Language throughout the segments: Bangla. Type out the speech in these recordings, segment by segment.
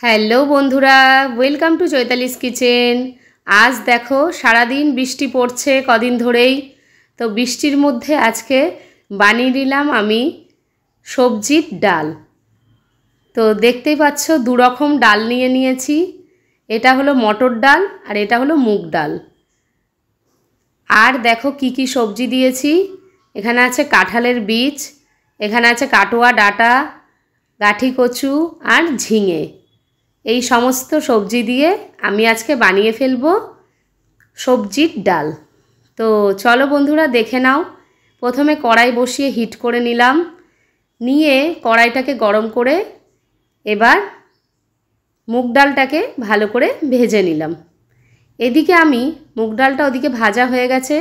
হ্যালো বন্ধুরা, ওয়েলকাম টু চৈতালিস কিচেন। আজ দেখো সারাদিন বৃষ্টি পড়ছে কদিন ধরেই। তো বৃষ্টির মধ্যে আজকে বানিয়ে নিলাম আমি সবজির ডাল। তো দেখতেই পাচ্ছ দু রকম ডাল নিয়ে নিয়েছি। এটা হলো মটর ডাল আর এটা হলো মুগ ডাল। আর দেখো কি কি সবজি দিয়েছি। এখানে আছে কাঁঠালের বীজ, এখানে আছে কাটোয়া ডাঁটা, গাঠি কচু আর ঝিঙে। এই সমস্ত সবজি দিয়ে আমি আজকে বানিয়ে ফেলবো সবজির ডাল। তো চলো বন্ধুরা দেখে নাও। প্রথমে কড়াই বসিয়ে হিট করে নিলাম, নিয়ে কড়াইটাকে গরম করে এবার মুগ ডালটাকে ভালো করে ভেজে নিলাম। এদিকে আমি মুগ ডালটা ওদিকে ভাজা হয়ে গেছে,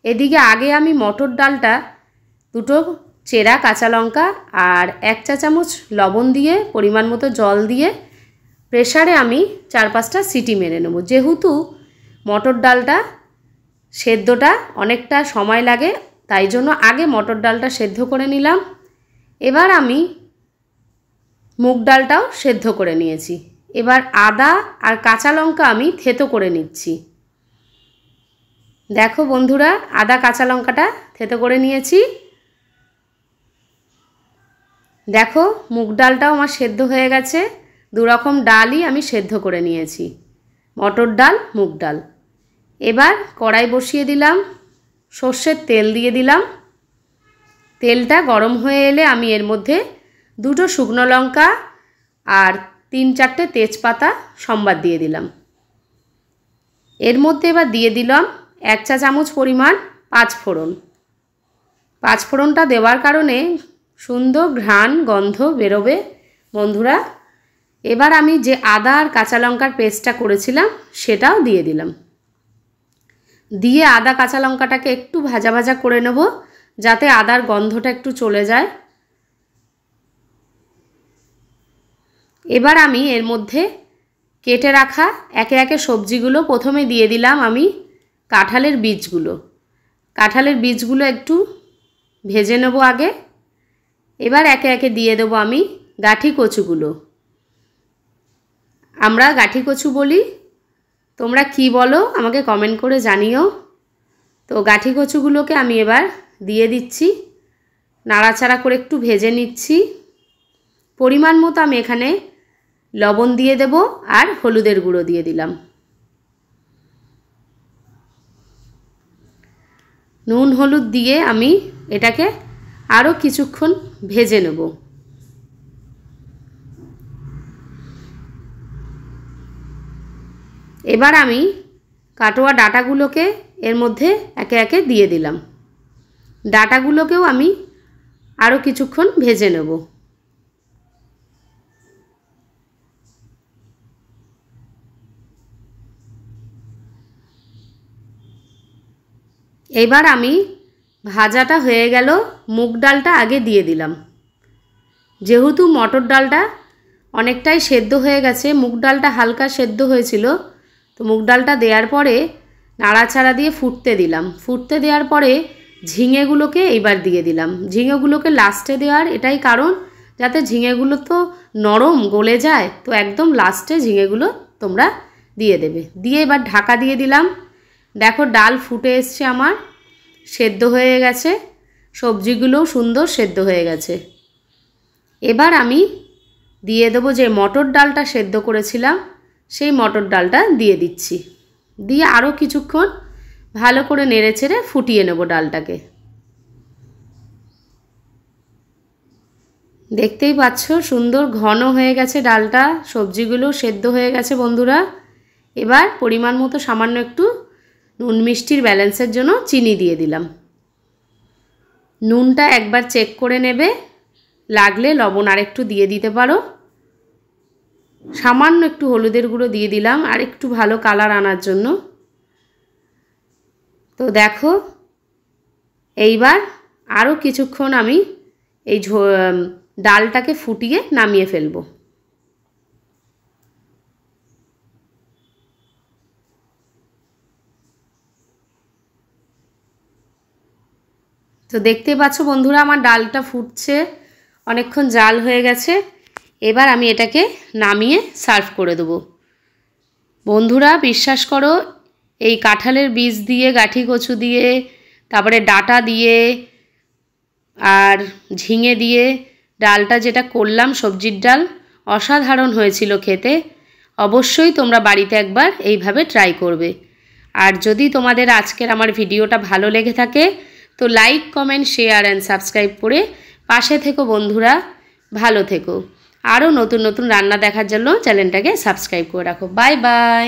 এদিকে আগে আমি মটর ডালটা দুটো চেরা কাঁচা লঙ্কা আর 1 চা চামচ লবণ দিয়ে পরিমাণ মতো জল দিয়ে প্রেসারে আমি 4-5টা সিটি মেরে নেব। যেহেতু মটর ডালটা সেদ্ধটা অনেকটা সময় লাগে, তাই জন্য আগে মটর ডালটা সেদ্ধ করে নিলাম। এবার আমি মুগ ডালটাও সেদ্ধ করে নিয়েছি। এবার আদা আর কাঁচা লঙ্কা আমি থেতো করে নিচ্ছি। দেখো বন্ধুরা, আদা কাঁচা লঙ্কাটা থেতো করে নিয়েছি। দেখো মুগ ডালটাও আমার সেদ্ধ হয়ে গেছে। দু রকম ডালই আমি সেদ্ধ করে নিয়েছি, মটর ডাল মুগ ডাল। এবার কড়াই বসিয়ে দিলাম, সর্ষের তেল দিয়ে দিলাম। তেলটা গরম হয়ে এলে আমি এর মধ্যে 2টো শুকনো লঙ্কা আর 3-4টে তেজপাতা সম্বাদ দিয়ে দিলাম। এর মধ্যে এবার দিয়ে দিলাম 1 চা চামচ পরিমাণ পাঁচফোড়ন। পাঁচফোড়নটা দেওয়ার কারণে সুন্দর ঘ্রাণ গন্ধ বেরোবে বন্ধুরা। এবার আমি যে আদা আর কাঁচা লঙ্কার পেস্টটা করেছিলাম সেটাও দিয়ে দিলাম। দিয়ে আদা কাঁচা লঙ্কাটাকে একটু ভাজা ভাজা করে নেব, যাতে আদার গন্ধটা একটু চলে যায়। এবার আমি এর মধ্যে কেটে রাখা একে একে সবজিগুলো প্রথমে দিয়ে দিলাম আমি কাঁঠালের বীজগুলো। কাঁঠালের বীজগুলো একটু ভেজে নেব আগে। এবার একে একে দিয়ে দেবো আমি গাঠি কচুগুলো। আমরা গাঠি কচু বলি, তোমরা কি বলো আমাকে কমেন্ট করে জানিও। তো গাঠি কচুগুলোকে আমি এবার দিয়ে দিচ্ছি, নাড়াচাড়া করে একটু ভেজে নিচ্ছি। পরিমাণ মতো আমি এখানে লবণ দিয়ে দেব আর হলুদের গুঁড়ো দিয়ে দিলাম। নুন হলুদ দিয়ে আমি এটাকে আরও কিছুক্ষণ ভেজে নেব। এবার আমি কাটোয়া ডাঁটাগুলোকে এর মধ্যে একে একে দিয়ে দিলাম। ডাঁটাগুলোকেও আমি আরও কিছুক্ষণ ভেজে নেব। এবার আমি ভাজাটা হয়ে গেল, মুগ ডালটা আগে দিয়ে দিলাম। যেহেতু মটর ডালটা অনেকটাই সেদ্ধ হয়ে গেছে, মুগ ডালটা হালকা সেদ্ধ হয়েছিল, তো মুগ ডালটা দেওয়ার পরে নাড়াচাড়া দিয়ে ফুটতে দিলাম। ফুটতে দেওয়ার পরে ঝিঙেগুলোকে এইবার দিয়ে দিলাম। ঝিঙেগুলোকে লাস্টে দেওয়ার এটাই কারণ, যাতে ঝিঙেগুলো তো নরম গলে যায়, তো একদম লাস্টে ঝিঙেগুলো তোমরা দিয়ে দেবে। দিয়ে এবার ঢাকা দিয়ে দিলাম। দেখো ডাল ফুটে এসছে আমার, সেদ্ধ হয়ে গেছে, সবজিগুলোও সুন্দর সেদ্ধ হয়ে গেছে। এবার আমি দিয়ে দেবো যে মটর ডালটা সেদ্ধ করেছিলাম, সেই মটর ডালটা দিয়ে দিচ্ছি। দিয়ে আরও কিছুক্ষণ ভালো করে নেড়ে চেড়ে ফুটিয়ে নেব ডালটাকে। দেখতেই পাচ্ছ সুন্দর ঘন হয়ে গেছে ডালটা, সবজিগুলো সেদ্ধ হয়ে গেছে বন্ধুরা। এবার পরিমাণ মতো সামান্য একটু নুন মিষ্টির ব্যালেন্সের জন্য চিনি দিয়ে দিলাম। নুনটা একবার চেক করে নেবে, লাগলে লবণ আর একটু দিয়ে দিতে পারো। সামান্য একটু হলুদের গুঁড়ো দিয়ে দিলাম আর একটু ভালো কালার আনার জন্য। তো দেখো এইবার আরও কিছুক্ষণ আমি এই ডালটাকে ফুটিয়ে নামিয়ে ফেলবো। তো দেখতে পাচ্ছ বন্ধুরা আমার ডালটা ফুটছে, অনেকক্ষণ জাল হয়ে গেছে। এবার আমি এটাকে নামিয়ে সার্ভ করে দেবো। বন্ধুরা বিশ্বাস করো, এই কাঁঠালের বীজ দিয়ে, গাঠি কচু দিয়ে, তারপরে ডাঁটা দিয়ে আর ঝিঙে দিয়ে ডালটা যেটা করলাম, সবজির ডাল, অসাধারণ হয়েছিল খেতে। অবশ্যই তোমরা বাড়িতে একবার এইভাবে ট্রাই করবে। আর যদি তোমাদের আজকের আমার ভিডিওটা ভালো লেগে থাকে তো like, comment, share and subscribe করে পাশে থেকো বন্ধুরা। ভালো থেকো। আরও নতুন নতুন রান্না দেখার জন্য চ্যানেলটাকে সাবস্ক্রাইব করে রাখো। Bye bye.